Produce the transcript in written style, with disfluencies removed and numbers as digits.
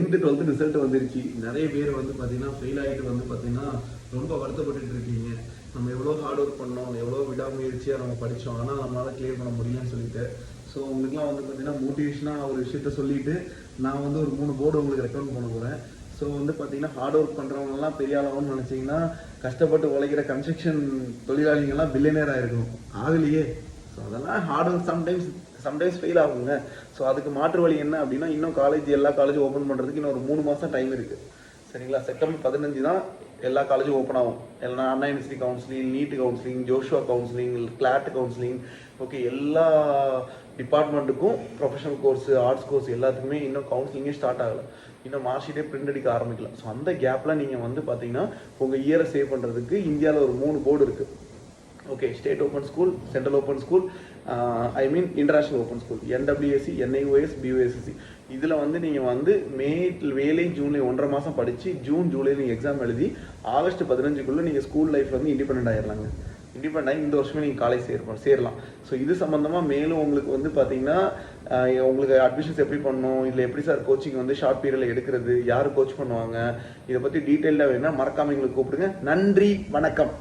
10th 12th result வந்துருச்சு. நிறைய பேர் வந்து பார்த்தீங்கன்னா ஃபெயில் ஆகிட்டு வந்து பார்த்தீங்கன்னா ரொம்ப வருத்தப்பட்டு இருக்கீங்க. நம்ம எவ்வளோ ஹார்ட் ஒர்க் பண்ணோம், எவ்வளோ விடாமுயற்சியாக நம்ம படித்தோம், ஆனால் நம்மளால் கிளியர் பண்ண முடியலன்னு சொல்லிட்டு. ஸோ உங்களுக்குலாம் வந்து பார்த்தீங்கன்னா மோட்டிவேஷனாக ஒரு விஷயத்த சொல்லிட்டு நான் வந்து ஒரு 3 போர்டு உங்களுக்கு ரெக்கமெண்ட் பண்ண போகிறேன். ஸோ வந்து பார்த்தீங்கன்னா ஹார்ட் ஒர்க் பண்ணுறவங்கலாம் பெரிய ஆளாகும்னு நினச்சிங்கன்னா கஷ்டப்பட்டு உழைக்கிற கன்ஸ்ட்ரக்ஷன் தொழிலாளிகள்லாம் பில்லியனர் ஆகிருக்கணும், ஆகலையே. ஸோ அதெல்லாம் ஹார்ட் ஒர்க் சம்டைம்ஸ் ஃபெயில் ஆகுங்க. ஸோ அதுக்கு மாற்று வழி என்ன அப்படின்னா, இன்னும் எல்லா காலேஜும் ஓப்பன் பண்ணுறதுக்கு இன்னும் ஒரு 3 மாதம் டைம் இருக்குது. சரிங்களா? செப்டம்பர் 15 தான் எல்லா காலேஜும் ஓப்பன் ஆகும். எல்லாம் Anna university counselling, NEET counselling, JoSAA counselling, CLAT counselling, okay, எல்லா டிபார்ட்மெண்ட்டுக்கும் ப்ரொஃபஷனல் கோர்ஸ், ஆர்ட்ஸ் கோர்ஸ் எல்லாத்துக்குமே இன்னும் கவுன்சிலிங்கே ஸ்டார்ட் ஆகலை. இன்னும் மார்க் ஷீட்டே பிரிண்ட் அடிக்க ஆரம்பிக்கலாம். ஸோ அந்த கேப்பில் நீங்கள் வந்து பார்த்தீங்கன்னா உங்கள் இயரை சேவ் பண்ணுறதுக்கு இந்தியாவில் ஒரு 3 போர்டு இருக்குது. Okay, state open school, central open school, international open school, NWSC, NIOS, BOSSC. இதில் வந்து நீங்கள் வந்து மேலே ஜூன்ல 1.5 மாதம் படித்து ஜூன் ஜூலையில் நீங்கள் எக்ஸாம் எழுதி ஆகஸ்ட் 15க்குள்ளே நீங்கள் ஸ்கூல் லைஃப் வந்து இண்டிபெண்ட் ஆகிடலாங்க. இண்டிபெண்ட் ஆகி இந்த வருஷமே நீங்கள் காலேஜ் சேரலாம். ஸோ இது சம்மந்தமாக மேலும் உங்களுக்கு வந்து பார்த்தீங்கன்னா உங்களுக்கு அட்மிஷன்ஸ் எப்படி பண்ணணும், இதில் எப்படி சார் கோச்சிங் வந்து ஷார்ட் பீரியடில் எடுக்கிறது, யார் கோச் பண்ணுவாங்க, இதை பற்றி டீட்டெயிலாக வேணும்னா மறக்காமல் எங்களுக்கு கூப்பிடுங்க. நன்றி, வணக்கம்.